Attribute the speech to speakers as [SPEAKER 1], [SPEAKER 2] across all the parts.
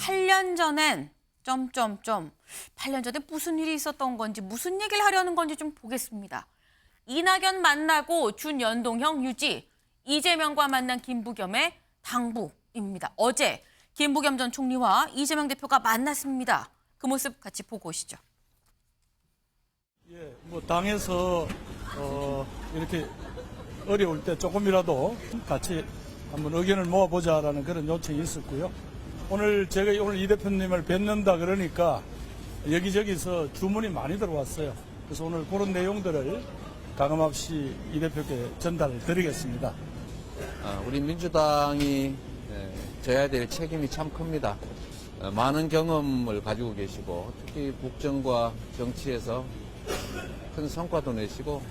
[SPEAKER 1] 8년 전엔 점점점 8년 전에 무슨 일이 있었던 건지 무슨 얘기를 하려는 건지 좀 보겠습니다. 이낙연 만나고 준연동형 유지, 이재명과 만난 김부겸의 당부입니다. 어제 김부겸 전 총리와 이재명 대표가 만났습니다. 그 모습 같이 보고 오시죠.
[SPEAKER 2] 예, 뭐 당에서 이렇게 어려울 때 조금이라도 같이 한번 의견을 모아보자라는 그런 요청이 있었고요. 오늘 제가 오늘 이 대표님을 뵙는다 그러니까 여기저기서 주문이 많이 들어왔어요. 그래서 오늘 그런 내용들을 가감없이 이 대표께 전달을 드리겠습니다.
[SPEAKER 3] 우리 민주당이 져야 될 책임이 참 큽니다. 많은 경험을 가지고 계시고 특히 국정과 정치에서 큰 성과도 내시고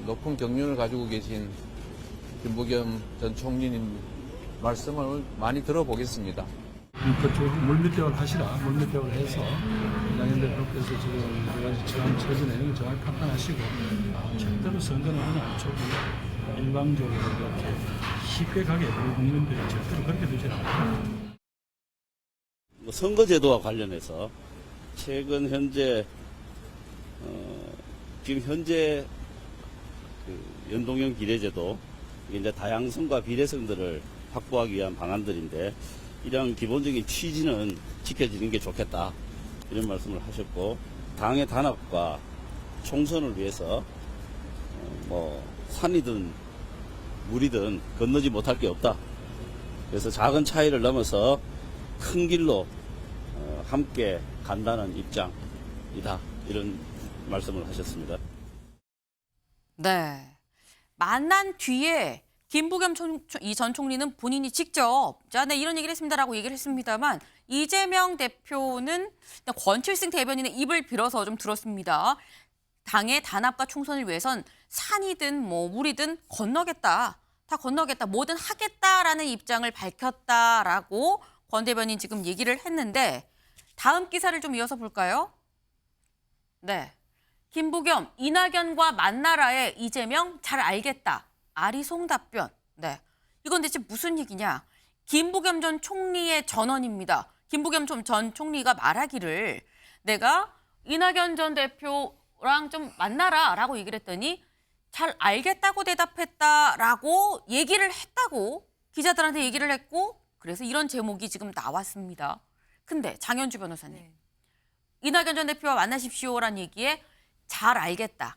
[SPEAKER 3] 높은 경륜을 가지고 계신 김부겸 전 총리님 말씀을 많이 들어보겠습니다.
[SPEAKER 2] 그쪽 물밑대화를 하시라. 물밑대화를 해서 이낙연 대표께서 지금 여러 가지 처한 처지 내용을 정확히 판단하시고 절대로 선거는 하지 않죠. 일방적으로 이렇게 쉽게 가게 우리 국민들이 절대로 그렇게 되지 않아요.
[SPEAKER 4] 선거제도와 관련해서 최근 현재 지금 현재 그 연동형 비례제도 이제 다양성과 비례성들을 확보하기 위한 방안들인데 이런 기본적인 취지는 지켜지는 게 좋겠다 이런 말씀을 하셨고 당의 단합과 총선을 위해서 뭐 산이든 물이든 건너지 못할 게 없다. 그래서 작은 차이를 넘어서 큰 길로 함께 간다는 입장이다 이런 말씀을 하셨습니다.
[SPEAKER 1] 네, 만난 뒤에 김부겸 이 전 총리는 본인이 직접 네, 이런 얘기를 했습니다라고 얘기를 했습니다만 이재명 대표는 권칠승 대변인의 입을 빌어서 좀 들었습니다. 당의 단합과 총선을 위해선 산이든 뭐 물이든 건너겠다. 다 건너겠다. 뭐든 하겠다라는 입장을 밝혔다라고 권 대변인 지금 얘기를 했는데 다음 기사를 좀 이어서 볼까요? 네, 김부겸, 이낙연과 만나라의 이재명 잘 알겠다. 아리송 답변. 네, 이건 대체 무슨 얘기냐? 김부겸 전 총리의 전언입니다. 김부겸 전 총리가 말하기를 내가 이낙연 전 대표랑 좀 만나라라고 얘기를 했더니 잘 알겠다고 대답했다라고 얘기를 했다고 기자들한테 얘기를 했고 그래서 이런 제목이 지금 나왔습니다. 근데 장현주 변호사님, 네. 이낙연 전 대표와 만나십시오란 얘기에 잘 알겠다.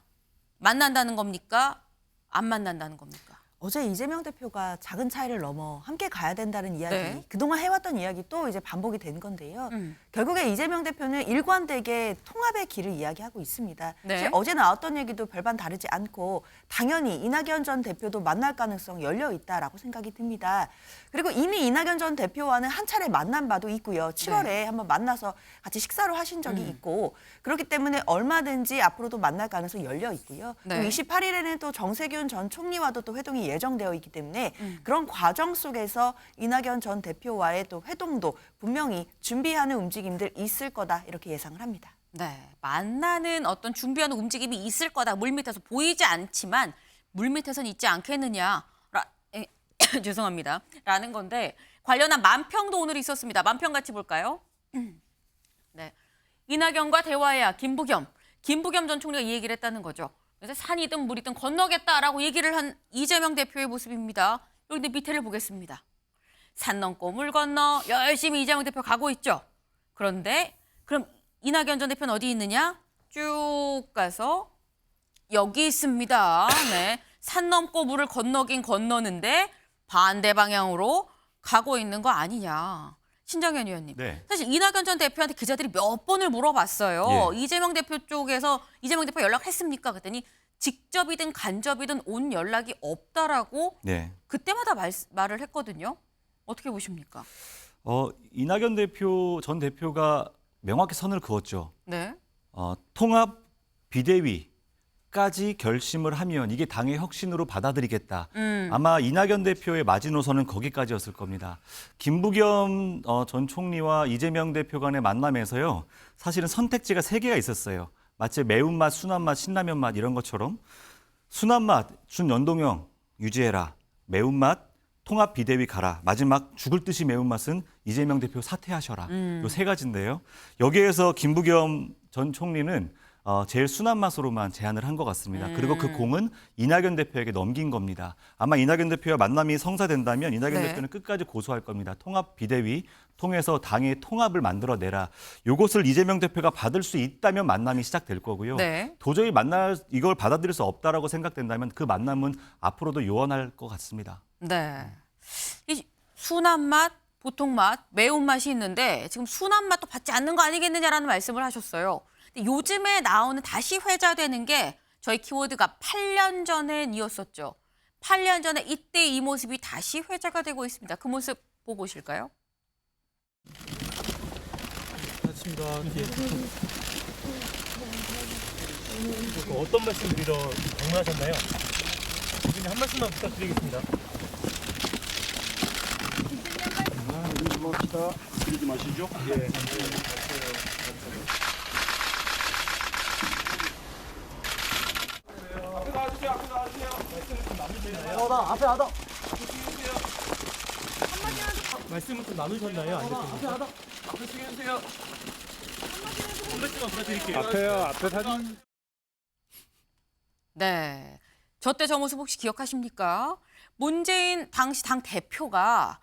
[SPEAKER 1] 만난다는 겁니까? 안 만난다는 겁니까?
[SPEAKER 5] 어제 이재명 대표가 작은 차이를 넘어 함께 가야 된다는 이야기,
[SPEAKER 1] 네.
[SPEAKER 5] 그동안 해왔던 이야기 또 이제 반복이 된 건데요. 결국에 이재명 대표는 일관되게 통합의 길을 이야기하고 있습니다.
[SPEAKER 1] 네.
[SPEAKER 5] 사실 어제 나왔던 얘기도 별반 다르지 않고 당연히 이낙연 전 대표도 만날 가능성 열려 있다라고 생각이 듭니다. 그리고 이미 이낙연 전 대표와는 한 차례 만난 바도 있고요. 7월에
[SPEAKER 1] 네.
[SPEAKER 5] 한번 만나서 같이 식사를 하신 적이 있고 그렇기 때문에 얼마든지 앞으로도 만날 가능성이 열려 있고요.
[SPEAKER 1] 네.
[SPEAKER 5] 28일에는 또 정세균 전 총리와도 또 회동이 예정되어 있기 때문에 그런 과정 속에서 이낙연 전 대표와의 또 회동도 분명히 준비하는 움직임들 있을 거다 이렇게 예상을 합니다.
[SPEAKER 1] 네, 만나는 어떤 준비하는 움직임이 있을 거다. 물밑에서 보이지 않지만 물밑에서는 있지 않겠느냐. 죄송합니다. 라는 건데 관련한 만평도 오늘 있었습니다. 만평 같이 볼까요? 네, 이낙연과 대화해야 김부겸 전 총리가 이 얘기를 했다는 거죠. 그래서 산이든 물이든 건너겠다라고 얘기를 한 이재명 대표의 모습입니다. 여기 밑에를 보겠습니다. 산 넘고 물 건너 열심히 이재명 대표 가고 있죠. 그런데 그럼 이낙연 전 대표는 어디 있느냐? 쭉 가서 여기 있습니다. 네, 산 넘고 물을 건너긴 건너는데 반대 방향으로 가고 있는 거 아니냐. 신정현 의원님.
[SPEAKER 6] 네.
[SPEAKER 1] 사실 이낙연 전 대표한테 기자들이 몇 번을 물어봤어요.
[SPEAKER 6] 예.
[SPEAKER 1] 이재명 대표 쪽에서 이재명 대표 연락했습니까? 그랬더니 직접이든 간접이든 온 연락이 없다라고
[SPEAKER 6] 네.
[SPEAKER 1] 그때마다 말을 했거든요. 어떻게 보십니까?
[SPEAKER 6] 이낙연 전 대표가 명확히 선을 그었죠.
[SPEAKER 1] 네.
[SPEAKER 6] 통합 비대위까지 결심을 하면 이게 당의 혁신으로 받아들이겠다. 아마 이낙연 대표의 마지노선은 거기까지였을 겁니다. 김부겸 전 총리와 이재명 대표 간의 만남에서요. 사실은 선택지가 3개가 있었어요. 마치 매운맛, 순한맛, 신라면 맛 이런 것처럼 순한맛, 준연동형 유지해라. 매운맛, 통합 비대위 가라. 마지막 죽을 듯이 매운맛은 이재명 대표 사퇴하셔라. 요 세 가지인데요. 여기에서 김부겸 전 총리는 제일 순한 맛으로만 제안을 한 것 같습니다. 그리고 그 공은 이낙연 대표에게 넘긴 겁니다. 아마 이낙연 대표와 만남이 성사된다면 이낙연
[SPEAKER 1] 네.
[SPEAKER 6] 대표는 끝까지 고수할 겁니다. 통합 비대위 통해서 당의 통합을 만들어내라. 요것을 이재명 대표가 받을 수 있다면 만남이 시작될 거고요.
[SPEAKER 1] 네.
[SPEAKER 6] 도저히 이걸 받아들일 수 없다라고 생각된다면 그 만남은 앞으로도 요원할 것 같습니다.
[SPEAKER 1] 네. 이 순한 맛, 보통 맛, 매운 맛이 있는데 지금 순한 맛도 받지 않는 거 아니겠느냐라는 말씀을 하셨어요. 근데 요즘에 나오는 다시 회자되는 게 저희 키워드가 8년 전엔 이었었죠. 8년 전에 이때 이 모습이 다시 회자가 되고 있습니다. 그 모습 보고 오실까요?
[SPEAKER 7] 맞습니다. 예. 어떤 말씀 드리러 방문하셨나요? 이분이 한 말씀만 부탁드리겠습니다.
[SPEAKER 2] 그러지 마시죠. 예.
[SPEAKER 7] 말씀을 좀 나누셨나요? 안 됐습니까? 한 말씀만 부탁드릴게요.
[SPEAKER 2] 앞에 사진.
[SPEAKER 1] 네. 저 때 저 모습 혹시 기억하십니까? 문재인 당시 당 대표가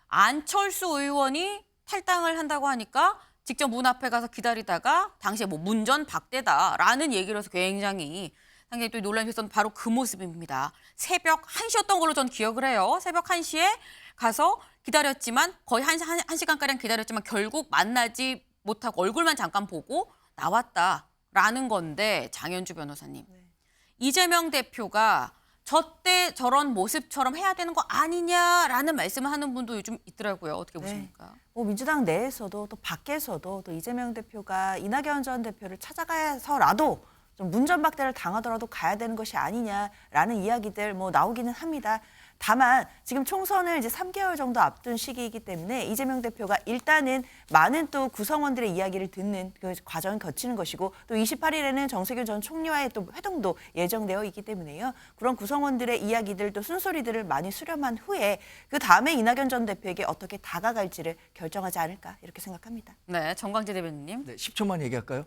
[SPEAKER 1] 안철수 의원이 탈당을 한다고 하니까 직접 문 앞에 가서 기다리다가 당시에 뭐 문전 박대다라는 얘기를 해서 굉장히 상당히 또 논란이 됐던 바로 그 모습입니다. 새벽 1시였던 걸로 전 기억을 해요. 새벽 1시에 가서 기다렸지만 거의 한 시간가량 기다렸지만 결국 만나지 못하고 얼굴만 잠깐 보고 나왔다라는 건데 장현주 변호사님. 이재명 대표가 저때 저런 모습처럼 해야 되는 거 아니냐라는 말씀을 하는 분도 요즘 있더라고요. 어떻게 보십니까?
[SPEAKER 5] 뭐 민주당 내에서도 또 밖에서도 또 이재명 대표가 이낙연 전 대표를 찾아가서라도 좀 문전박대를 당하더라도 가야 되는 것이 아니냐라는 이야기들 뭐 나오기는 합니다. 다만 지금 총선을 이제 3개월 정도 앞둔 시기이기 때문에 이재명 대표가 일단은 많은 또 구성원들의 이야기를 듣는 그 과정을 거치는 것이고 또 28일에는 정세균 전 총리와의 또 회동도 예정되어 있기 때문에요. 그런 구성원들의 이야기들 또 순소리들을 많이 수렴한 후에 그 다음에 이낙연 전 대표에게 어떻게 다가갈지를 결정하지 않을까 이렇게 생각합니다.
[SPEAKER 1] 네, 정광재 대변인님.
[SPEAKER 8] 네, 10초만 얘기할까요?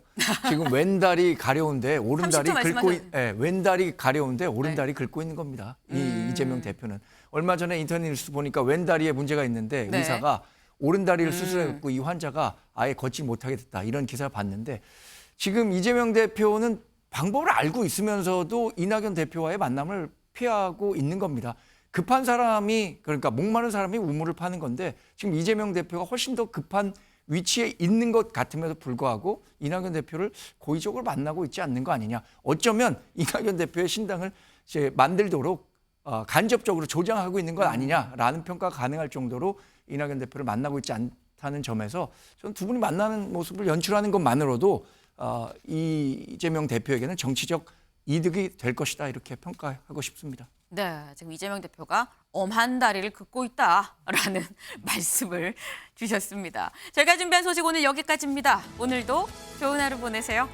[SPEAKER 8] 지금 왼다리 가려운데 오른다리
[SPEAKER 1] 30초
[SPEAKER 8] 긁고
[SPEAKER 1] 말씀하세요.
[SPEAKER 8] 왼다리 가려운데 오른다리 긁고 있는 겁니다. 이재명 대표는 얼마 전에 인터넷 뉴스 보니까 왼다리에 문제가 있는데
[SPEAKER 1] 네.
[SPEAKER 8] 의사가 오른다리를 수술했고 이 환자가 아예 걷지 못하게 됐다. 이런 기사를 봤는데 지금 이재명 대표는 방법을 알고 있으면서도 이낙연 대표와의 만남을 피하고 있는 겁니다. 급한 사람이 그러니까 목마른 사람이 우물을 파는 건데 지금 이재명 대표가 훨씬 더 급한 위치에 있는 것 같음에도 불구하고 이낙연 대표를 고의적으로 만나고 있지 않는 거 아니냐. 어쩌면 이낙연 대표의 신당을 이제 만들도록 간접적으로 조장하고 있는 것 아니냐라는 평가가 가능할 정도로 이낙연 대표를 만나고 있지 않다는 점에서 저는 두 분이 만나는 모습을 연출하는 것만으로도 이재명 대표에게는 정치적 이득이 될 것이다 이렇게 평가하고 싶습니다.
[SPEAKER 1] 네, 지금 이재명 대표가 엄한 다리를 긋고 있다라는 말씀을 주셨습니다. 저희가 준비한 소식 오늘 여기까지입니다. 오늘도 좋은 하루 보내세요.